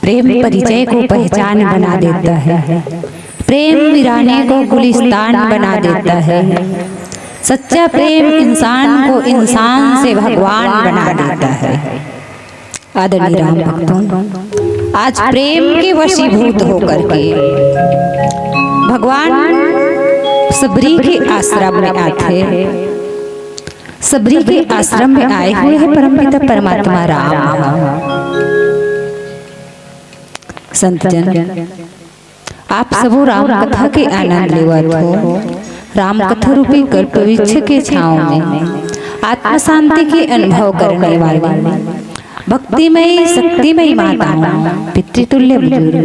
प्रेम परिचय को पहचान बना देता है, प्रेम वीराने को गुलिस्तान बना देता है। सच्चा प्रेम इंसान को इंसान से भगवान बना देता है। आदरणीय राम भक्तों, आज प्रेम के वशीभूत होकर के भगवान सबरी के आश्रम में आते, सबरी के आश्रम में आए हुए हैं परमपिता परमात्मा राम। संतजन, आप सबो राम कथा के आनंद लेवत हो। राम कथा रूपी कल्प वृक्ष के छांव में आत्म शांति के अनुभव करने वाले भक्तिमयी शक्तिमयी माताओं, पितृतुल्य बुजुर्ग,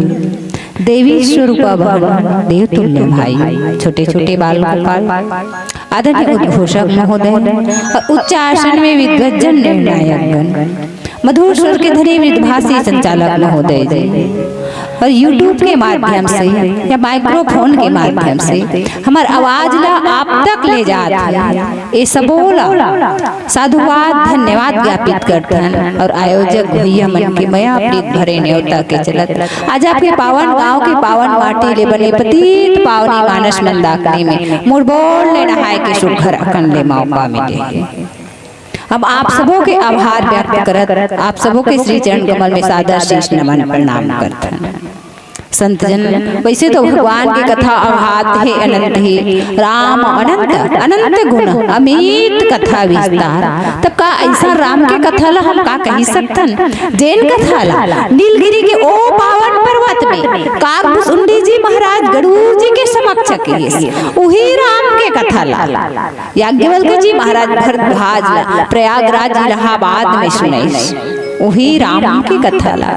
देवी स्वरूपा भगवान, देवतुल्य भाई, छोटे छोटे बाल गोपाल, आदरणीय उद्घोषक महोदय और उच्च आसन में विद्वज्जन निर्णायकगण, मधुर स्वर के धनी विद्भाषी संचालक महोदय जी, और YouTube के माध्यम से या माइक्रोफोन के माध्यम से हमार आवाज ला आप तक ले जात है, ये सबोला साधुवाद धन्यवाद ज्ञापित करते हैं। और आयोजक भैया मन के मया प्रीत भरे न्योता के चलत आज आपके पावन गांव के पावन माटी ले बने पतित पावनी मानस मंदाकिनी में मुरबोल ले नहाय के सुखर अकन ले मौका मिले। हम आप सबों के आभार व्यक्त करत, आप सबों के श्री चरण कमल में सादर शीश नमन प्रणाम करते हैं। संतजन, वैसे तो भगवान की कथा अगाध है, अनंत है। राम अनंत अनंत गुण अमित कथा विस्तार। तब का ऐसा राम के कथा ला हम का कही सकतन। जैन कथा ला नीलगिरी के ओ पावन पर्वत में काकभुसुंडी जी महाराज गरुड़ जी के समक्ष कहिए उही राम के कथा ला याज्ञवल्क्य जी महाराज भरद्वाज ला प्रयागराज इलाहाबाद में सुनाई वही राम की कथा ला।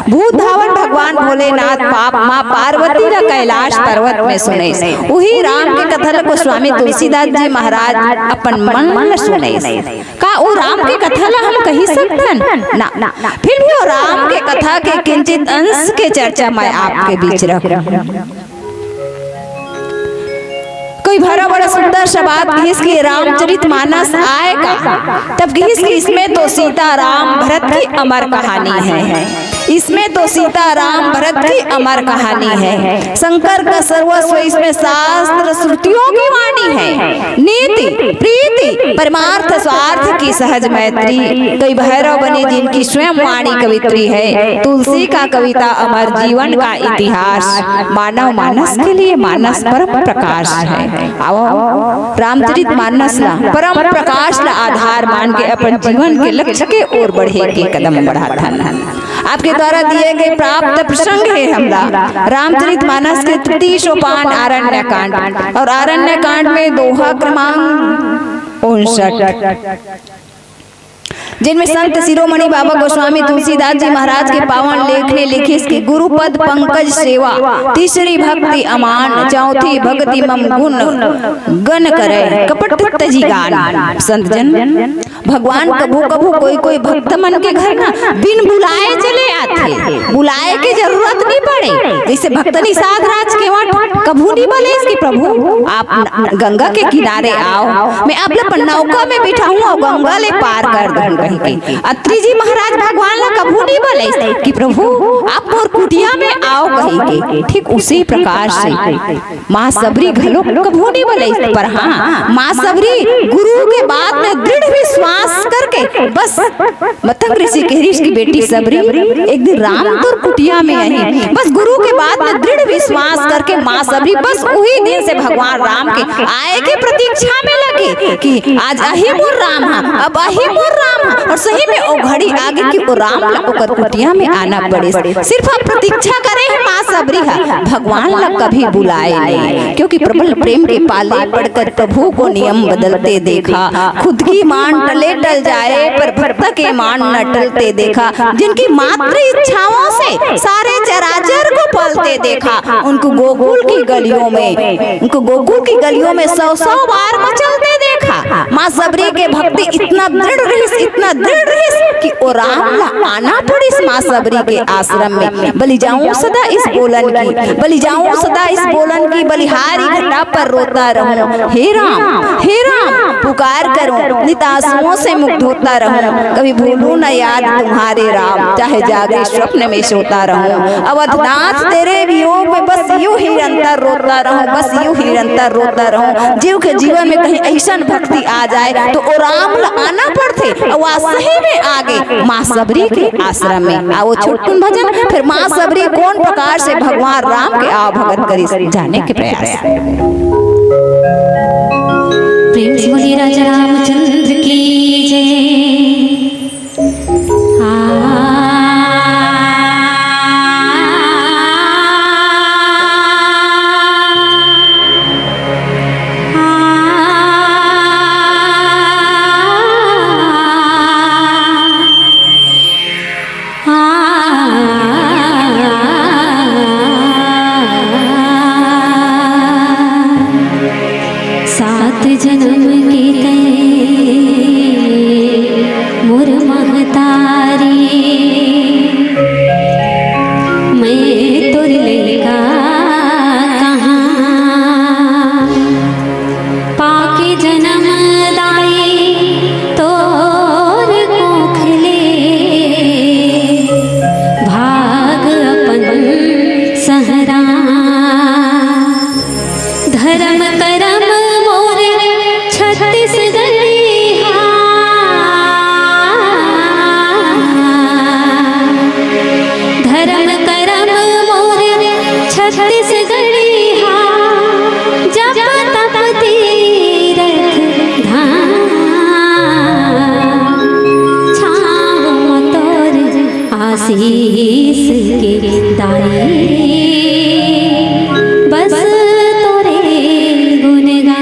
भूत धावन भगवान भोलेनाथ पाप माँ पार्वती ला कैलाश पर्वत में सुने वही राम के कथा ला को स्वामी तुलसीदास जी महाराज अपन मन में सुने का वो राम के कथा ला हम कही सकतन ना। फिर भी वो राम के कथा के किंचित अंश के चर्चा मैं आपके बीच रखूं। कोई भरा बड़ा सुंदर सा बात घिस की रामचरितमानस आएगा तब घिस की इसमें तो सीता राम भरत की अमर कहानी है। इसमें तो सीता राम भरत की अमर कहानी है। शंकर का सर्वस्व इसमें शास्त्र श्रुतियों की वाणी है। नीति प्रीति परमार्थ स्वार्थ की सहज मैत्री कई भैरव बने जिनकी स्वयं वाणी कवित्री है। तुलसी का कविता अमर जीवन का इतिहास मानव मानस के लिए मानस परम प्रकाश है। आओ रामचरितमानस ला परम प्रकाश ला आधार मान के अपन जीवन के लक्ष्य के ओर बढ़े के कदम बढ़ाथन। आपके द्वारा दिए गए प्राप्त प्रसंग है हमला रामचरितमानस के तृतीय सोपान आरण्य कांड और आरण्य कांड में दोहा क्रमांक 59 जिनमें संत शिरोमणि बाबा गोस्वामी तुलसीदास जी महाराज के पावन लेख ने लिखे इसकी गुरुपद पंकज सेवा, तीसरी भक्ति अमान, चौथी भक्ति मम गुण गण करे कपट तजी गान। संत जन भगवान कभू कभू कोई भक्त मन के घर ना बिन बुलाए चले आते, बुलाए की जरूरत नहीं पड़े। जैसे भक्त निषाद राज के वहाँ कभू नहीं बोले इसकी प्रभु आप गंगा के किनारे आओ, मैं आप लोग नौका में बैठा हूँ और गंगा ले पार कर दूंगा। अत्रि जी महाराज भगवान ला कभू नहीं बोले कि प्रभु आप मोर कुटिया में आओ कही के। ठीक उसी प्रकार से माँ सबरी घलो कभू नहीं बोले, पर हाँ माँ सबरी गुरु के बाद में दृढ़ विश्वास करके बस मतंग ऋषि केहरीश की बेटी सबरी एक दिन राम तुर कुटिया में आई। बस गुरु के बाद में दृढ़ विश्वास करके माँ सबरी बस वही दिन से भगवान राम के आए के प्रतीक्षा में लगे कि आज अही मोर राम है, अब अही मोर राम है। और सही में ओ घड़ी आगे कि ओ राम ला ओकर कुटिया में आना पड़े। सिर्फ आप प्रतीक्षा करें हैं माँ सबरी है, भगवान ला कभी बुलाए नहीं, क्योंकि प्रबल प्रेम के पाले पड़कर प्रभु को नियम बदलते देखा। खुद की मान टले टल जाए पर भक्त के मान न टलते देखा। जिनकी मात्र इच्छाओं से सारे चराचर को पलते देखा। उनको गोकुल की गलियों में 100 बार मचलते देखा। माँ सबरी के भक्ति इतना दृढ़ रही कि ओ राम ला आना पड़ी माँ सबरी के आश्रम में। बलि जाऊं सदा इस बोलन की, बलि जाऊं सदा इस बोलन की, बलिहारी घटा पर रोता रहूं। हे राम पुकार करूं, नितासुओं से मुक्त होता रहूं। कभी भूलूं न याद तुम्हारे राम, चाहे जागे स्वप्न में सोता रहूं। अवधनाथ तेरे वियोग में बस यूं ही निरंतर रोता रहूं, बस यूं ही निरंतर रोता रहूं। जीव के जीवन में कहीं ऐसा भक्ति आ जाए तो ओ राम ला आना पड़ते और सही में आगे माँ सबरी के आश्रम में आओ। छोटकुन भजन फिर माँ सबरी कौन प्रकार से भगवान राम के आ भगत करी जाने के प्रयास। प्रेम से बोलिए राजा रामचंद्र की जय। जन्म के तय आशीष के दाई बस तोरे गुणगान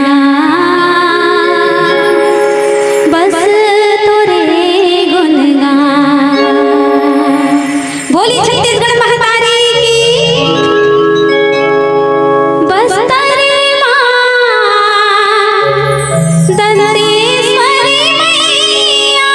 बस तोरे गुणगान बोली छत्तीसगढ़ महतारी की बस तारे माँ दंतेश्वरी मैया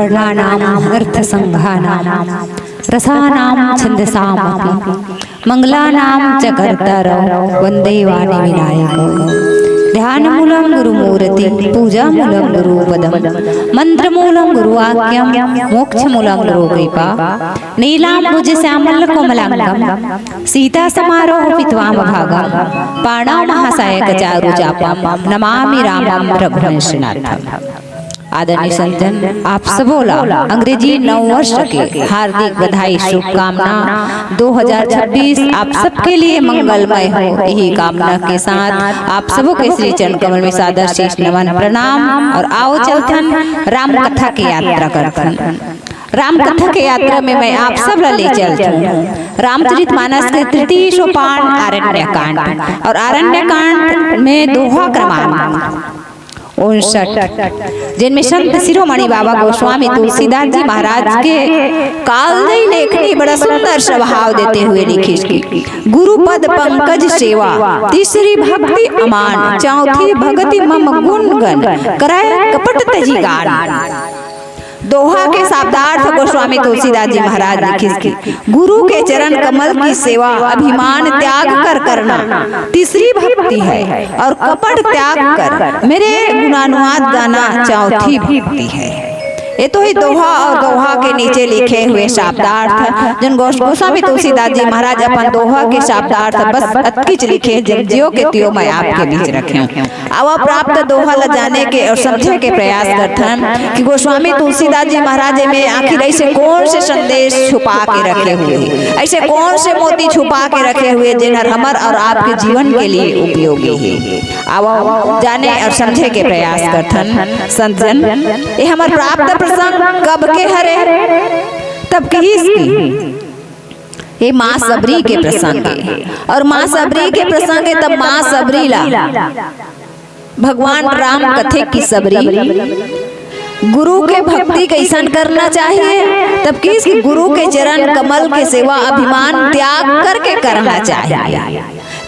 वर्णानाम अर्थ संघानाम रसानाम छंदसाम मंगलानाम च कर्तारौ वंदे वाणी विनायक। ध्यानमूलं गुरुमूर्ति पूजामूलं गुरुपदम मंत्रमूलं गुरुवाक्यम मोक्षमूलं गुरुकृपा नीलांबुज श्यामल कोमलांगम सीता समारोह पित्वामभागम पाणौ महासायक चारु चापम नमामि रामं रघुवंशनाथम। आदरणीय संतन, आप सबोला अंग्रेजी नववर्ष के हार्दिक बधाई शुभकामना। 2026 आप सबके लिए मंगलमय हो, यही कामना के साथ आप सबों के श्री चरण कमल में सादर शीश नमन प्रणाम। और आओ चलथन राम कथा की यात्रा करथन। राम कथा के यात्रा में मैं आप सब ले चलती रामचरितमानस के तृतीय सोपान आरण्य कांड, और आरण्य कांड में दोहा क्रमांक 59 जिनमें संत शिरोमणि बाबा गोस्वामी तुलसीदास जी महाराज के कालजयी लेखनी बड़ा सुंदर स्वभाव देते हुए लिखी की गुरुपद पंकज सेवा, तीसरी भक्ति अमान, चौथी भक्ति मम गुणगन कराय कपट तजी गान। दोहा के शाब्दार्थ गोस्वामी तुलसीदास जी महाराज लिखित की गुरु के चरण कमल की सेवा अभिमान त्याग कर करना तीसरी भक्ति है, और कपट त्याग कर मेरे गुणानुवाद गाना चौथी भक्ति है। ये तो ही दोहा और दोहा के नीचे लिखे हुए शाब्दार्थ जिन गोस्वामी तुलसीदास जी महाराज अपन दोहा के शाब्दार्थ बस अतकिच लिखे जियो के त्यों मैं आपके बीच रखे हूँ। अब प्राप्त दोहा ल जाने के और समझे के प्रयास करथन कि गोस्वामी तुलसीदास जी महाराज में आखिर ऐसे कौन से संदेश छुपा के रखे हुए, ऐसे कौन से मोती छुपा के रखे हुए जिन्हर हमर और आपके जीवन के लिए उपयोगी है। अब जाने और समझे के प्रयास करथन संतजन। ये हमार प्राप्त प्रसंग कब के हरे तब की ये माँ सबरी के प्रसंग है, और माँ सबरी के प्रसंग है तब माँ सबरी ला भगवान राम कथे की सबरी गुरु के भक्ति कैसन करना चाहिए, तब किस गुरु के चरण कमल के सेवा अभिमान त्याग करके करना चाहिए।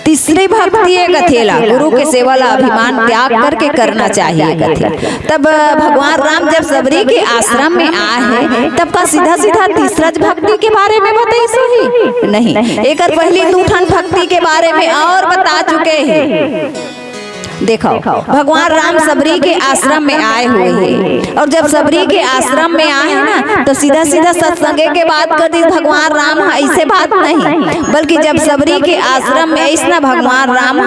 तीसरी भक्ति है कथेला गुरु के सेवा ला अभिमान त्याग करके करना चाहिए कथे। तब भगवान राम जब सबरी के आश्रम में आए हैं तब का सीधा सीधा तीसरा भक्ति के बारे में बताई सही नहीं, एक पहली दूठन भक्ति के बारे में और बता चुके हैं। देखो भगवान राम सबरी के आश्रम में आए हुए हैं, और जब सबरी के आश्रम में आए ना तो सीधा सीधा सत्संगे के बात कर दी भगवान राम ऐसे बात नहीं, बल्कि जब सबरी के आश्रम में ऐसा भगवान राम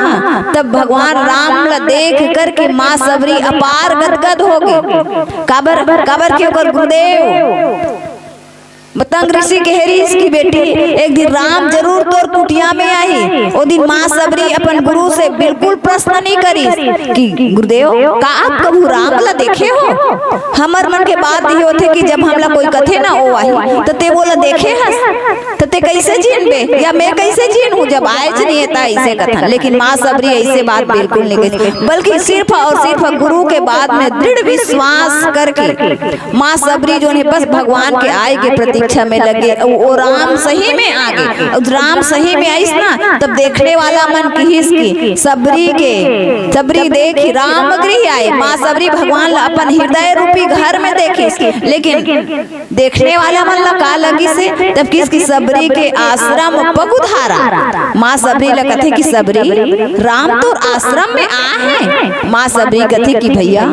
तब भगवान राम ला देख करके माँ सबरी अपार गदगद हो गई। काबर के ऊपर गुरुदेव मतंग ऋषि के हेरी इसकी बेटी एक दिन राम जरूर तोर कुटिया में आई। ओ दिन माँ सबरी अपन गुरु से बिल्कुल प्रश्न नहीं करी कि गुरुदेव का आप कबू राम ला देखे हो। हमर मन के बात ये होते कि जब हमला कोई कथे ना ओ आई तो ते बोला देखे हस तो ते कैसे जीन बे या मैं कैसे जीन हूँ जब आए नहीं है ऐसे कथन। लेकिन माँ सबरी ऐसे बात बिल्कुल नहीं कही, बल्कि सिर्फ और सिर्फ गुरु के बाद में दृढ़ विश्वास करके माँ सबरी जो है बस भगवान के आय के प्रति में लगे। वो राम सही में आ गए, और राम सही में आईस ना तब देखने वाला मन की सबरी देखी राम गृह आए। माँ सबरी भगवान ला अपन हृदय रूपी घर में देखी, लेकिन देखने वाला मन ला का लगी से तब किसकी सबरी के आश्रम पगुधारा। माँ सबरी ला कथे की सबरी राम तो आश्रम में आ है। माँ सबरी कथे की भैया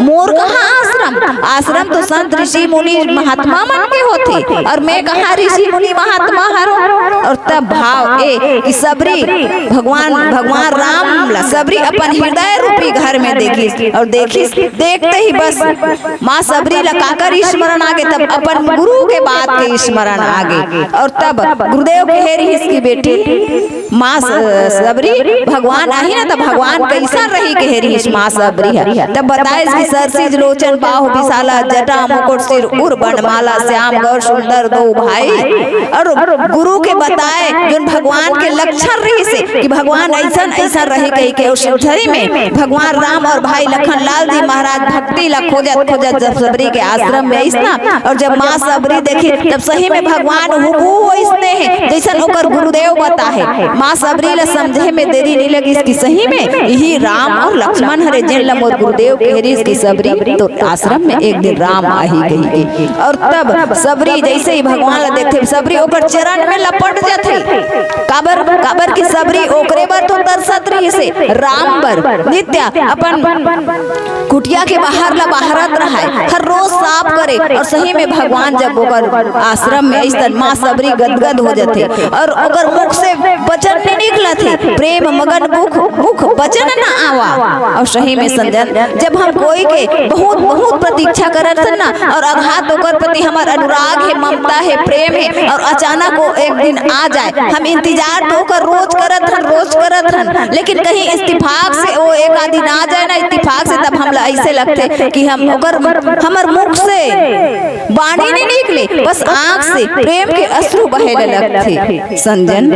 मोर कहाँ आश्रम, आश्रम तो संत ऋषि मुनि महात्मा मन के होते और मैं कहाँ ऋषि मुनि महात्मा हरो। और तब भाव ए कि सबरी भगवान राम ला सबरी अपन हृदय रूपी घर में देखी, और देखते ही बस माँ सबरी ला काकर स्मरण आ गए, तब अपन गुरु के बात के स्मरण आ गए। और तब गुरुदेव के हेरी इसकी बेटी माँ सबरी भगवान आई ना तब भगवान कैसा रही के हेरी माँ सबरी है। तब बताए इसकी सरसीज लोचन बाहु विशाला जटा मुकुट सिर उर बनमाला श्याम गौर सुंदर दो भाई। और गुरु के बताए जो भगवान के लक्षण रही से कि भगवान ऐसा रहे कही के उस में भगवान राम और भाई लखन लाल जी महाराज भक्ति ला खोजत जब सबरी के आश्रम में ऐसा। और जब माँ सबरी देखी तब सही में भगवान हुबहू इसने है जैसन ओकर गुरुदेव बता है माँ सबरी ला समझे में देरी नहीं लगी इसकी सही में यही राम और लक्ष्मण हरे जिन ला मोर गुरुदेव कह इसकी सबरी तो आश्रम में एक दिन राम आ ही गई और तब सबरी जैसे ही भगवान ला देखते सबरी ओकर चरण में लपट जाते काबर काबर की सबरी ओकरे बर तो तरसत रही से राम बर नित्य अपन कुटिया के बाहर ला बाहरत रहा है हर रोज साफ करे और सही में भगवान जब ओकर आश्रम में इस तरह माँ सबरी गदगद हो जाते और अगर मुख से वचन नहीं निकला थे प्रेम मगन मुख वचन न आवा और सही में संजन जब हम कोई के बहुत बहुत प्रतीक्षा करत हन ना और आघात ओकर प्रति हमार अनुराग है ममता है प्रेम है और अचानक वो एक दिन आ जाए हम इंतजार तो ओकर रोज करत हन लेकिन कहीं इत्तेफाक से वो एक आदि ना आ जाए ना इत्तेफाक से तब हम ऐसे लगते कि हम ओकर हमर मुख से वाणी नहीं निकले बस आंख से प्रेम के अश्रु बहेने लगते संजन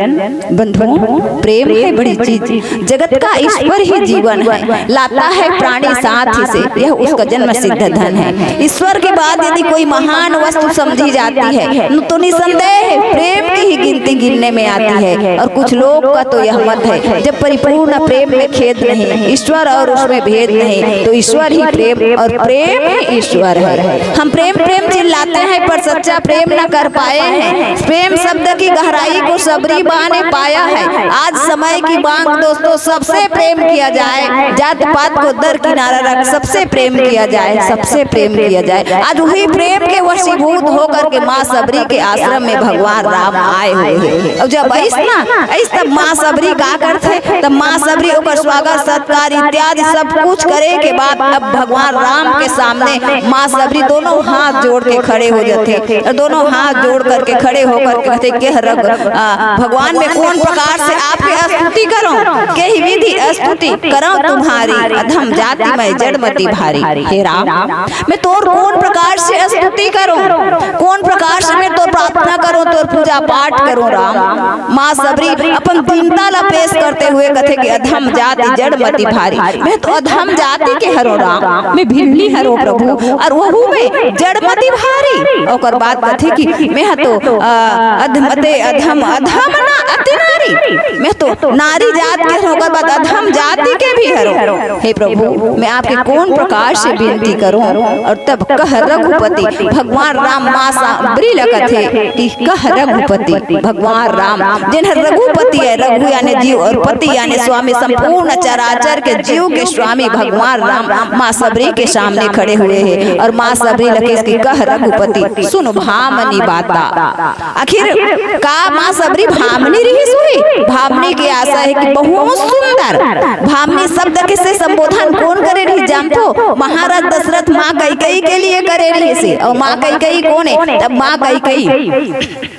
बंधुओं प्रेम है बड़ी चीज जगत का ईश्वर ही जीवन है लाता है प्राणी साथ ही से यह उसका जन्म सिद्ध धन है ईश्वर के बाद यदि कोई महान वस्तु समझी जाती है तो निसंदेह प्रेम की ही गिनती गिनने में आती है और कुछ लोग का तो यह मत है जब परिपूर्ण प्रेम में खेद नहीं ईश्वर और उसमें भेद नहीं तो ईश्वर ही प्रेम और प्रेम ही ईश्वर है हम प्रेम प्रेम चिल्लाते हैं पर सच्चा प्रेम न कर पाए हैं प्रेम शब्द की गहराई को सबरी माँ ने पाया है आज समय की मांग दोस्तों सबसे प्रेम किया जाए जात पात को दर किनारा रख सबसे प्रेम किया जाए सबसे प्रेम किया जाए आज वही प्रेम के वशीभूत होकर के माँ सबरी के आश्रम में भगवान राम आए हुए हैं और जब ऐस तब माँ सबरी का करते तब माँ सबरी ओकर स्वागत सत्कार इत्यादि सब कुछ करे के बाद अब भगवान राम के सामने माँ सबरी दोनों हाथ जोड़ के खड़े हो जाते और दोनों हाथ जोड़ करके खड़े होकर कहते के भगवान में कौन प्रकार से आपके स्तुति करो के ही विधि स्तुति करो तुम्हारी अधम जाति में जड़मती भारी हे राम मैं तोर कौन प्रकार से स्तुति करूं कौन प्रकार से मैं तोर प्रार्थना करूं तोर पूजा पाठ करूं राम माँ सबरी अपन दीनता ला पेश करते हुए कथे कि अधम जाति जड़मती भारी मैं तो अधम जाति के हरो राम मैं भिल्ली हरो प्रभु और वहू में जड़मती भारी ओकर बात कथे कि मैं तो अधमते अधम अधम ना अति नारी मैं तो नारी जात के होकर बाद अधम जाति के भी हरो हे प्रभु मैं आपके कौन प्रकार से विनती करूं और तब कह रघुपति भगवान राम माँ सबरी कथे कि कह रघुपति भगवान राम जिन्हें रघुपति है रघु यानी जीव और पति यानी स्वामी संपूर्ण चराचर के जीव के स्वामी भगवान राम माँ सबरी के सामने खड़े हुए हैं और माँ सबरी लकेश की कह रघुपति सुन भामनी बाता आखिर का माँ सबरी भामनी रही सुई भामनी की आशा है कि बहुत सुंदर भामनी शब्द के से संबोधन कौन करे रही जानतो महाराज दशरथ माँ कैकेयी के लिए करे रही से और माँ कैकेयी कौन है तब माँ कैकेयी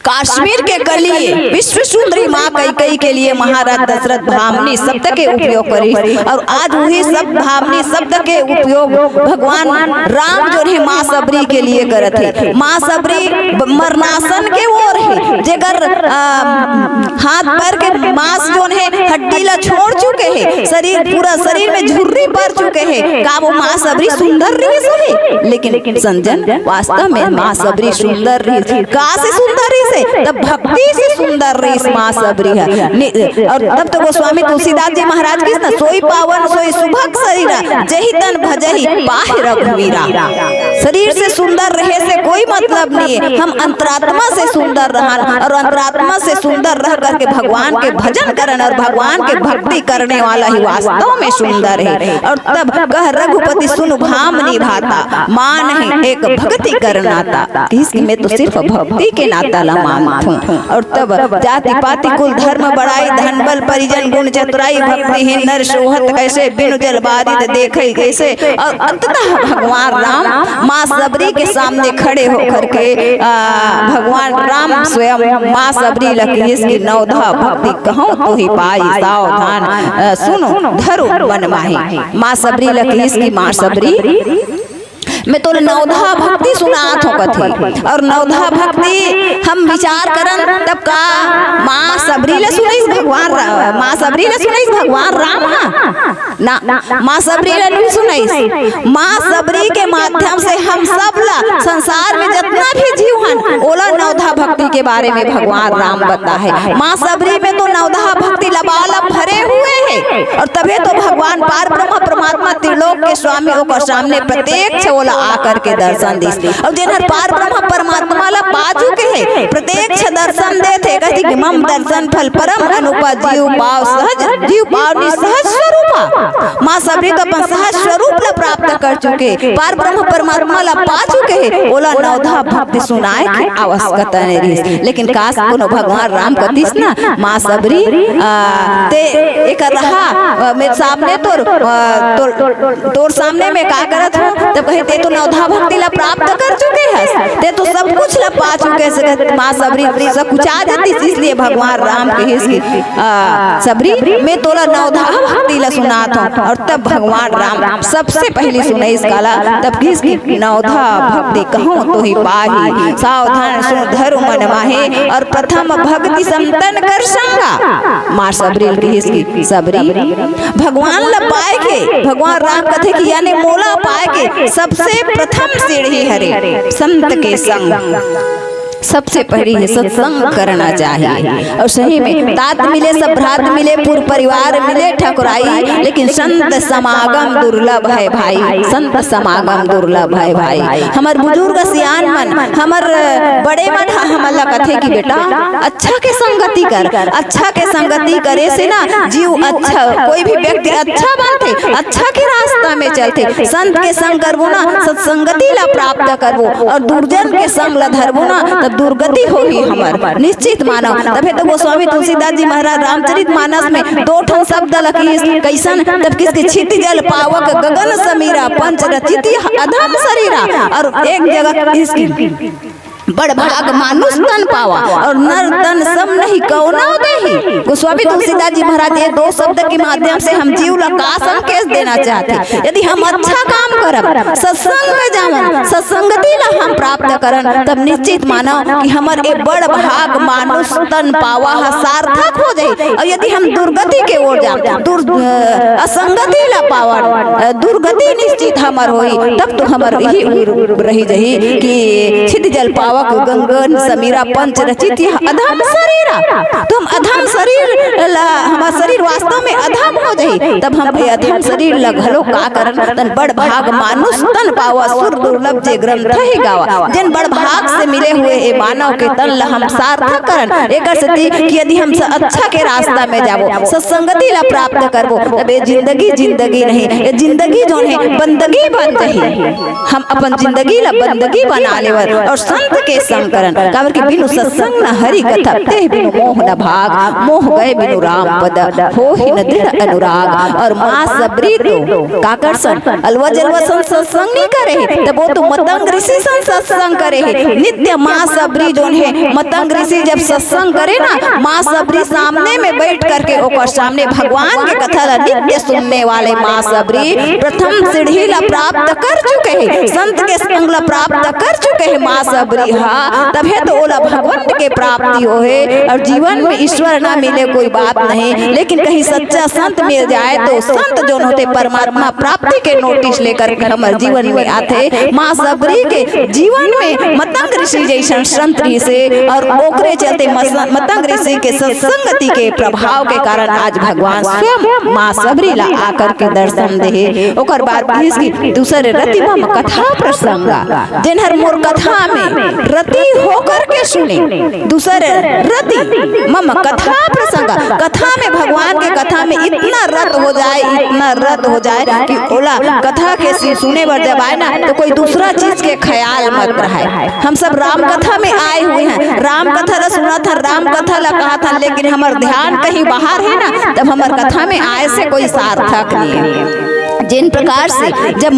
कश्मीर के कलिए विश्व सुंदरी माँ कैकेयी के लिए महाराज दशरथ भामनी शब्द के उपयोग करी और आज वही सब भामनी शब्द के उपयोग भगवान राम जो है माँ सबरी के लिए करत है माँ सबरी मरनासन के ओर है जेकर हाथ पैर के मांस जो है हड्डी ला छोड़ चुके हैं शरीर पूरा शरीर में झुर्री पड़ चुके हैं का वो माँ सबरी सुंदर रही है लेकिन संजन वास्तव में माँ सबरी सुंदर रही का से सुंदर रही तब भक्ति से सुंदर रही माँ सबरी है और तब तो गोस्वामी तुलसीदास जी महाराज की ना सोई पावन सोई सुभग शरीरा जही तन भजही पाहि रघुवीरा शरीर से सुंदर रहे से कोई मतलब नहीं है हम अंतरात्मा से सुंदर रहन और अंतरात्मा से सुंदर रह करके भगवान के भजन करन और भगवान के भक्ति करने वाला ही वास्तव में सुंदर है और तब कह रघुपति सुन भामनी भाता मान है एक भक्ति करनाता इसकी में तो सिर्फ भक्ति के नाता मानूं और तब जाति पाति कुल धर्म बड़ाई धन बल परिजन गुण चतुराई भक्ति ही नर सोहत ऐसे बिनु जल बारिद देखे कैसे और अंततः भगवान राम माँ सबरी के सामने खड़े होकर के भगवान राम स्वयं माँ सबरी लकीस की नवधा भक्ति कहूँ तो ही पाई सावधान सुनो धरो मन माही माँ सबरी लकीस की माँ सबरी मैं तो नवधा भक्ति सुनात हो कथी और नवधा भक्ति हम विचार करन तब का माँ सबरी ले सुनईस भगवान माँ सबरी ले सुनईस भगवान राम ना माँ सबरी ला नहीं सुनाई। माँ सबरी के माध्यम से हम सब ला संसार में जितना भी जीव हन ओला नवधा भक्ति के बारे में भगवान राम बता है। माँ सबरी में तो नवधा भक्ति लबालब भरे हुए है और तभी तो भगवान पार ब्रह्म परमात्मा त्रिलोक के स्वामी ओकर सामने प्रत्यक्ष ओला आकर के दर्शन दी और जिन्हर पार ब्रह्म परमात्मा ला पा चुके है प्रत्यक्ष दर्शन देते कहती कि मम दर्शन फल परम अनुपा जीव पाव सहज जीव पावनी सहज स्वरूपा। माँ सबरी तो अपन सहज स्वरूप ला प्राप्त कर चुके पार ब्रह्म परमात्मा ला पा चुके है ओला नवधा भक्ति सुनाए की आवश्यकता नहीं रही। लेकिन काश कोनो भगवान राम कतिस ना माँ सबरी ते एक रहा मेरे सामने तोर सामने में का करत हो तब कहे ते तो नवधा भक्ति ला प्राप्त कर चुके हैं ते तो सब कुछ ला पा चुके से माँ सबरी सब कुछ आ जाती इसलिए भगवान राम के हिस्से सबरी में तोला नवधा भक्ति ला सुनात हूँ और तब भगवान राम सबसे पहले सुने इस काला तब किसकी नवधा भक्ति कहूँ तो ही पाही सावधान सुन धरु मन माहे और प्रथम भक्ति संतन कर संगा। माँ सबरी की हिस्की सबरी भगवान ला पाए के भगवान राम कथे कि यानी मोला पाए के सबसे प्रथम सीढ़ी हरे संत के संग सबसे पहली है सत्संग करना चाहिए और सही में तात मिले सब भ्रात मिले पूर्व परिवार मिले ठकुराई लेकिन संत समागम दुर्लभ है भाई। संत समागम दुर्लभ है भाई। हमार बुजुर्ग सियान मन हमार बड़े मन हमला कथे कि बेटा अच्छा के संगति कर अच्छा के संगति करे से ना जीव अच्छा कोई भी व्यक्ति अच्छा बनते अच्छा के रास्ता में चलते। संत के संग करबो ना सत्संगति ला प्राप्त करबो और दुर्जन के संग ला धरबो ना तब दुर्गति होगी हमार निश्चित मानव। तबे तो गोस्वामी तुलसीदास जी महाराज रामचरित मानस में दो ठन शब्द लकी कैसन तब किसके छिति जल पावक गगन समीरा पंच रचिति अधम शरीरा और एक जगह इसकी बड़ भाग मानुष तन पावा और नर तन सब नहीं कौना देही। गोस्वामी तुलसीदास जी महाराज ये दो शब्द के माध्यम से हम जीव ला का संकेत देना चाहते यदि हम अच्छा काम करब सत्संग में जावन सत्संगति ला हम प्राप्त करन तब निश्चित मानो कि हमर एक बड़ भाग मानुष तन पावा सार्थक हो जाए और यदि हम दुर्गति के ओर जाए असंगति ला पावन दुर्गति निश्चित हमर होई तब तो हमर यही रही जही कि छिद जल पावक गंगन समीरा पंच रचित अधम शरीरा तुम अधम शरीर हमारा शरीर वास्तव में अधम हो जाए तब हम अधम शरीर लगलो का करन तन बड़ भाग मानुष तन पावा सुर दुर्लभ जे ग्रंथ ही गावा जिन बड़ भाग से मिले हुए ए मानव के तन ला हम सार्थक करन एकर सती कि यदि हम अच्छा के रास्ता में जाबो सत्संगति ला प्राप्त करबो तब ये जिंदगी नहीं ये जिंदगी जोन है बंदगी बन जाही। हम अपन जिंदगी ला बंदगी बना लेवर और संत के संकरण काबर के बिनु सत्संग न हरि कथा ते बिनु मोह न भाग मोह गए बिनु राम पद हो ही न दृढ़ अनुराग। और माँ सबरी तो काकरसन अलवा जलवा सत्संग नहीं करे तब वो तो मतंग ऋषि सत्संग करे है नित्य। माँ सबरी जोन है मतंग ऋषि जब सत्संग करे ना माँ सबरी सामने में बैठ करके ओकर सामने भगवान के कथा ला नित्य सुनने वाले माँ सबरी प्रथम सीढ़ी ला प्राप्त कर चुके हैं संत के संग ला प्राप्त कर चुके हैं माँ सबरी तभी तो ओला भगवंत के प्राप्ति हो है और जीवन में ईश्वर ना मिले कोई बात नहीं लेकिन कहीं सच्चा संत मिल जाए तो संत जो होते परमात्मा प्राप्ति के नोटिस लेकर के हमारे जीवन में आते। माँ सबरी के जीवन में मतंग ऋषि जैसन संत से और ओकरे चलते मतंग ऋषि के सत्संगति के प्रभाव के कारण आज भगवान स्वयं माँ सबरी ला आकर के दर्शन दे। ओकर बाद दूसरे रति मम कथा प्रसंगा जिन्हर मोर कथा में रति होकर के सुने दूसरे रति मम कथा प्रसंग कथा में भगवान के कथा में इतना रत हो जाए कि ओला कथा के सुने बर जब आए ना तो कोई दूसरा चीज के ख्याल मत रहे। हम सब राम कथा में आए हुए हैं राम कथा ला सुना था राम कथा ला कहा था लेकिन हमार ध्यान कहीं बाहर है ना तब हमार कथा में आए से कोई सार्थक नहीं है। जिन प्रकार से जब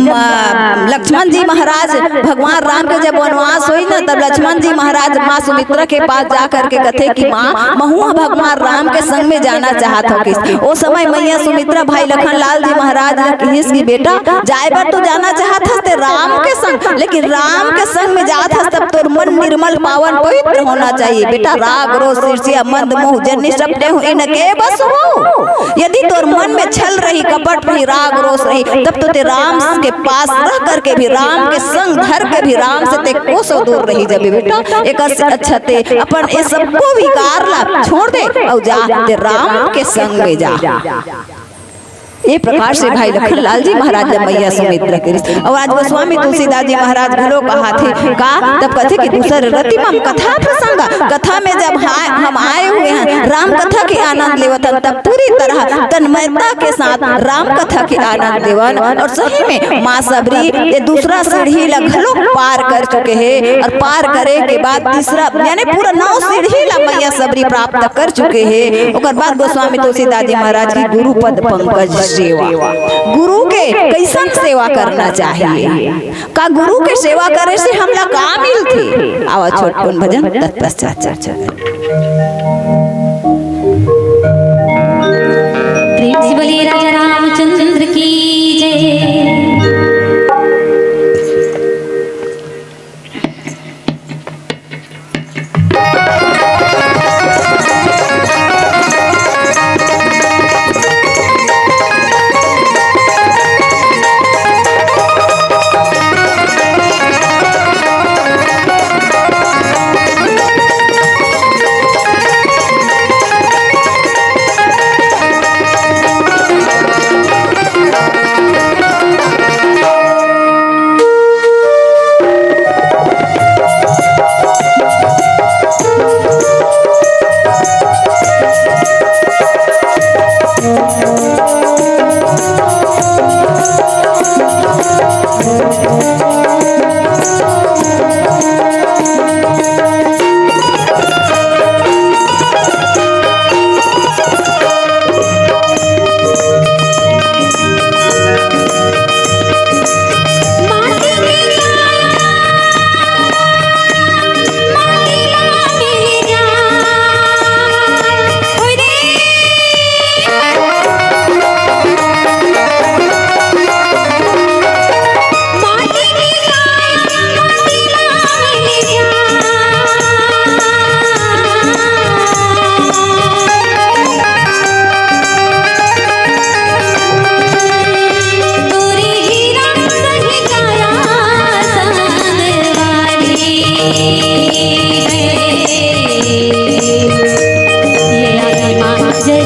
लक्ष्मण जी महाराज भगवान राम के जब वनवास हुई ना, तब लक्ष्मण जी महाराज माँ सुमित्रा के पास जा करके कथे कि माँ महुआ भगवान राम के संग में जाना चाहत हो। किस ओ समय मैया सुमित्रा भाई लखन लाल जी महाराज कहिस की बेटा जाए बर तो जाना चाहत हस ते राम के संग, लेकिन राम के संग में जात हस तब तोर मन निर्मल पावन पवित्र होना चाहिए। बेटा राग रोष ईर्ष्या मंद मोह जन्य सपने हो इनके बस हो। यदि तोर मन में छल रही, कपट रही, राग रोष रही, तब तो ते राम के पास रह करके भी, राम के संग धर के भी राम से ते कोसों दूर रही जबे। बेटा एक अच्छा ते अपन ये सबको विकार ला छोड़ दे और जा ते राम के संग में जा। ये प्रकार से भाई लखन लाल जी महाराज जब मैया सुमित्रा के और आज गोस्वामी तुलसीदास जी महाराज घलो कहा थे का तब कथे कि दूसर रति मम कथा प्रसंग, कथा में जब हम आए हुए हैं राम कथा के आनंद लेवत तब पूरी तरह तन्मयता के साथ राम कथा के आनंद लेवन। और सही में माँ सबरी ये दूसरा सीढ़ी घलो पार कर चुके हैं और पार करे के बाद तीसरा यानी पूरा 9 सीढ़ी ला मैया सबरी प्राप्त कर चुके हैं। ओकर बाद गोस्वामी तुलसीदास जी महाराज की गुरु पद पंकज सेवा, गुरु के कैसन सेवा करना चाहिए, का गुरु के सेवा करे से हमला का मिलथे। आवा छोटकन भजन तत्पश्चात चर्चा। प्रेम से बोलिए राजा रामचंद्र की जय।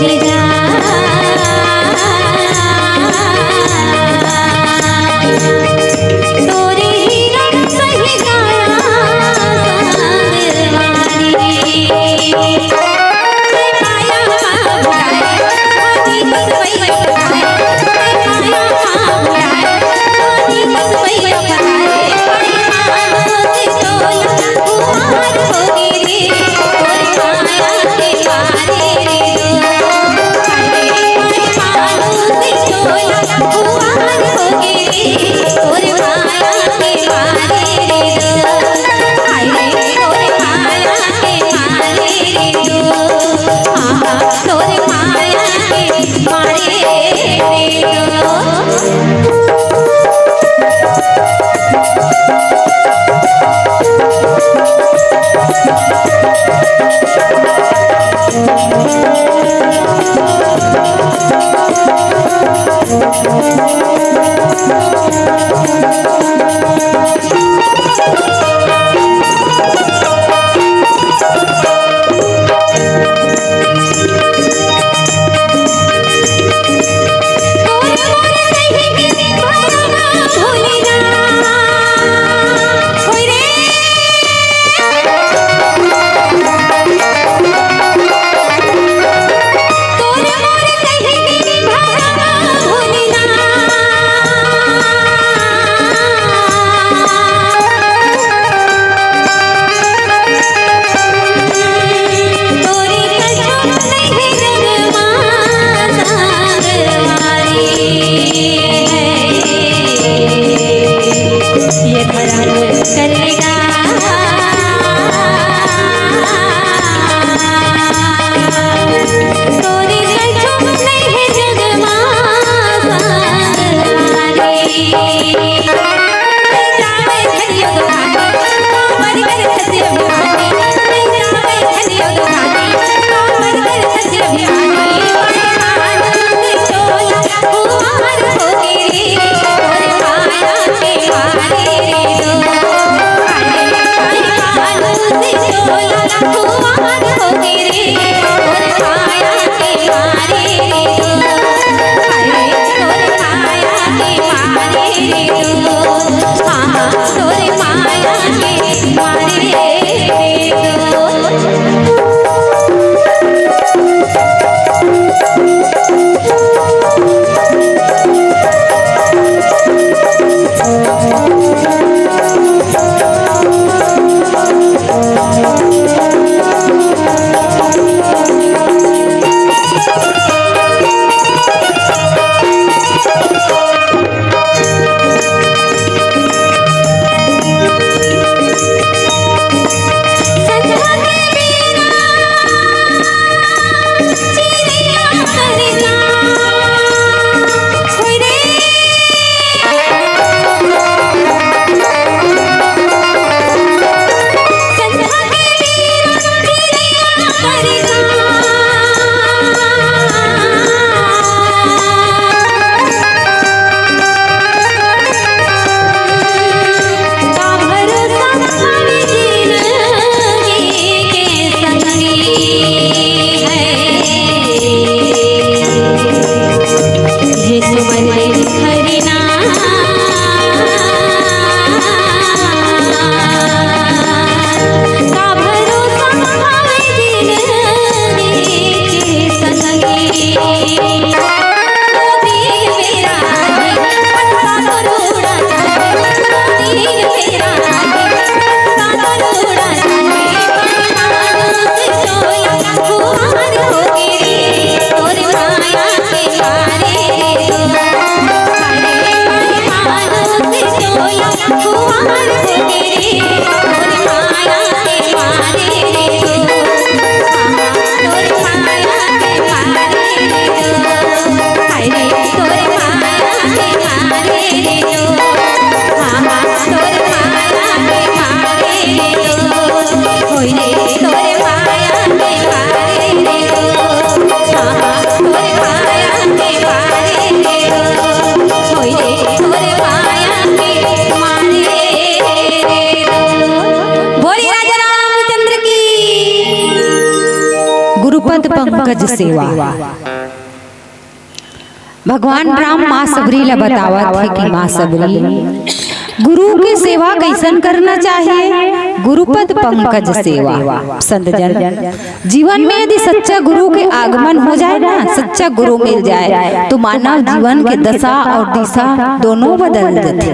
रे गुरुपद पंकज सेवा। भगवान राम माँ सबरी ला बतावत है कि माँ सबरी गुरु की सेवा कैसन करना चाहिए। गुरुपद पंकज सेवा। संत जन जीवन में यदि सच्चा गुरु के आगमन हो जाए ना, सच्चा गुरु मिल जाए तो मानव जीवन के दशा और दिशा दोनों बदल जाते।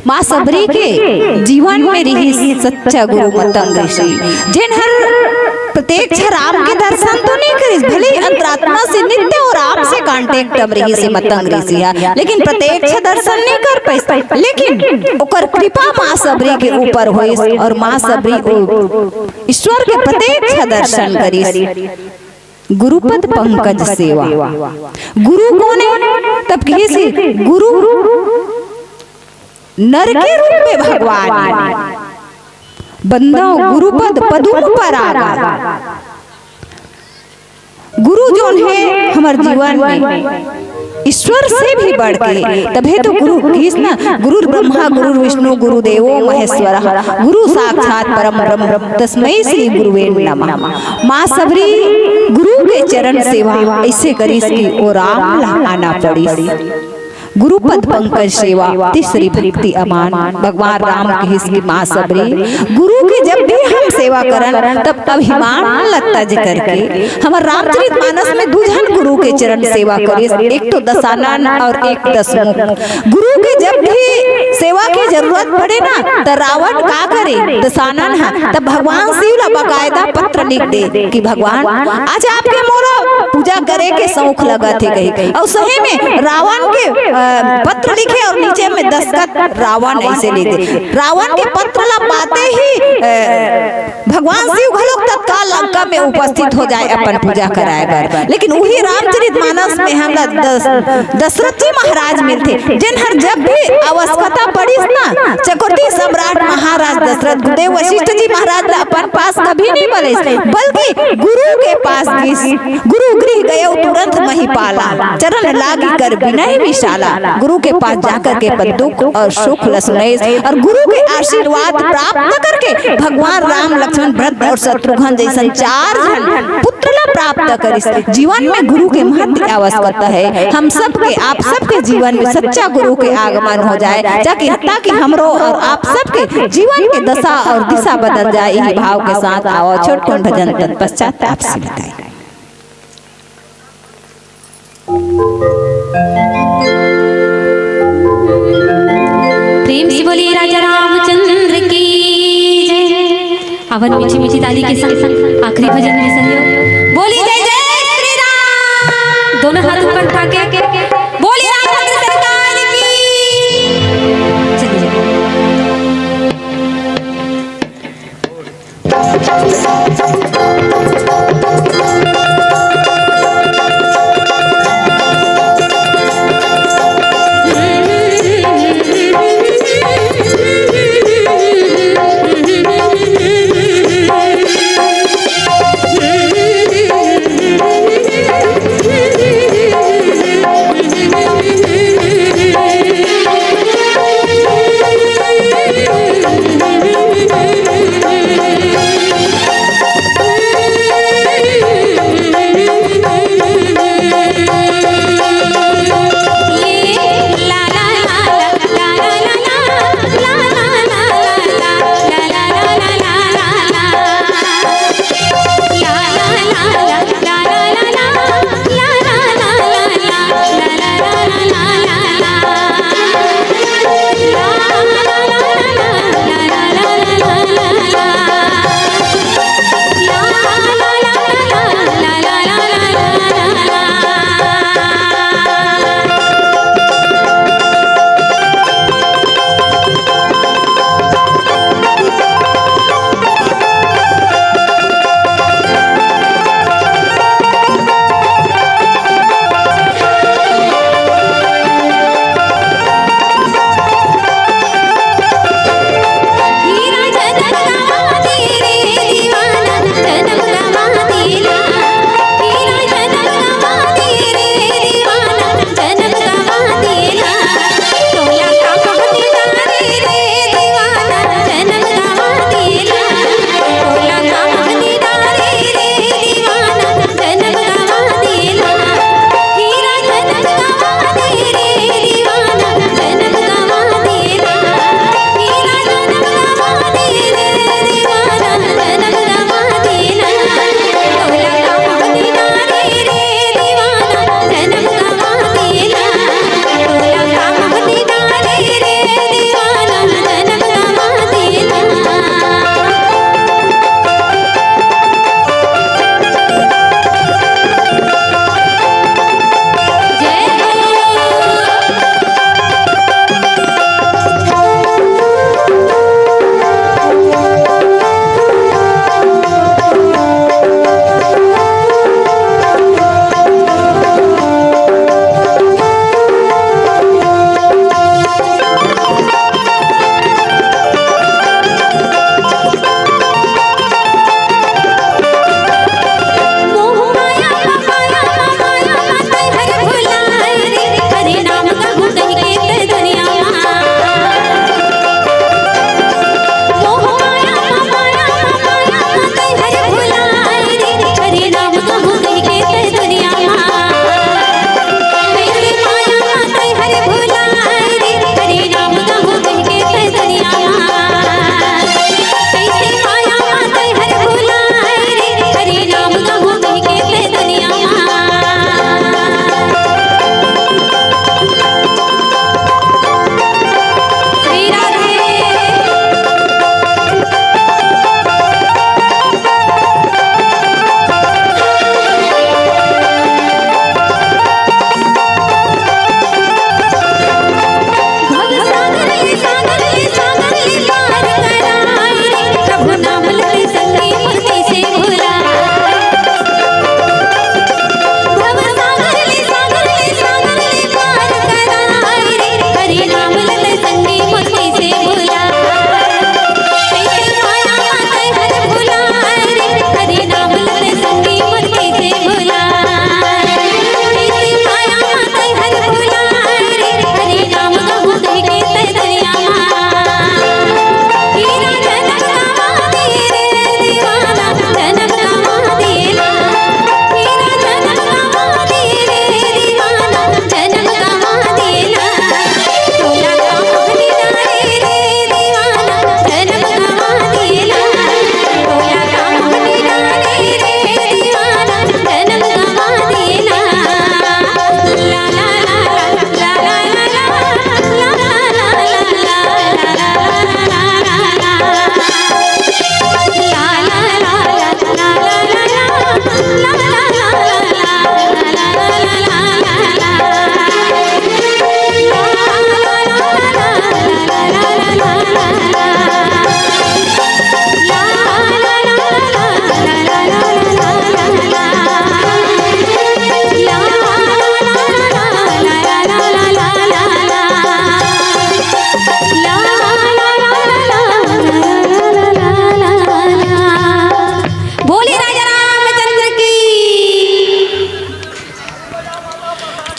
माँ सबरी के जीवन में रही सच्चा गुरु मतंग ऋषि, जिन हर प्रत्यक्ष राम के दर्शन तो नहीं करी, भले अंतरात्मा से नित्य और राम से कांटेक्ट अब रही से मतंग ऋषि है, लेकिन प्रत्यक्ष दर्शन नहीं कर पाई। लेकिन ओकर कृपा माँ सबरी के ऊपर हुई और माँ सबरी ईश्वर के प्रत्यक्ष दर्शन करी। गुरुपद पंकज सेवा। गुरु कौन है? तब कैसे गुरु नर के रूप में भगवान बंदा गुरुपद पदुम पर आगा। गुरु जो है हमारे जीवन में ईश्वर से भी बढ़ के, तभी तो गुरु कृष्ण गुरु ब्रह्मा गुरु विष्णु गुरु देवो महेश्वर गुरु साक्षात परम ब्रह्म तस्मै श्री गुरुवे नमः। माँ सबरी गुरु के चरण सेवा ऐसे करी कि ओ राम आना पड़ी। गुरुपद पंकज सेवा तीसरी भक्ति अमान। भगवान राम की इसकी माँ सबरी गुरु की जब भी हम सेवा करन तब अभिमान लगता जी करके हमार रामचरितमानस में दूजन गुरु के चरण सेवा करी, एक तो दशानन और एक दशमुख। गुरु के जब भी सेवा की जरूरत पड़े ना तो रावण का करे, दशानन है तब भगवान शिव ला बाकायदा पत्र लिख दे कि भगवान आज आपके मोरा पूजा करे के शौक लगा थे कही, और सही में रावण के पत्र लिखे और नीचे में दस्तखत रावण ऐसे लिख दे। रावण के पत्र ला पाते ही भगवान शिव घलोक तत्काल लंका में उपस्थित हो जाए अपन पूजा कराए बर। लेकिन वही रामचरितमानस में हमरा दशरथ जी महाराज मिलते, जिन हर जब भी आवश्यकता पड़ी ना चक्रवर्ती सम्राट महाराज दशरथ गुरुदेव वशिष्ठ जी महाराज अपन पास कभी नहीं बोले, बल्कि गुरु के पास गुरु गृह गए तुरंत महिपाला चरण लागी कर विनय विशाला। गुरु के पास जाकर के पद दुख और सुख लसुनेस और गुरु के आशीर्वाद प्राप्त करके भगवान राम लक्ष्मण भरत और शत्रुघ्न जैसे 4 जन पुत्र ला प्राप्त करी। जीवन में गुरु के महत्व आवश्यकता है। हम सबके आप सबके जीवन में सच्चा गुरु के आगमन हो जाए ताकि हमरो और आप सबके जीवन के दशा और दिशा बदल जाए। इस भाव के साथ आओ छोटकुन भजन तत्पश्चात आपसे बताए। अवन मीठी मीठी ताली के संग आखिरी भजन में सहयोग बोली जय जय श्री राम। दोनों हाथ ऊपर उठा के बोली रामचंद्र सरकार की। चलिए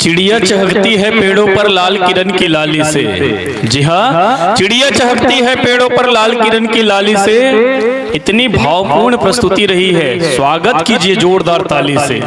चिड़िया चहकती है पेड़ों पर लाल किरण की लाली से। जी हाँ, चिड़िया चहकती है पेड़ों पर लाल किरण की लाली से। इतनी भावपूर्ण प्रस्तुति रही है, स्वागत कीजिए जोरदार ताली से।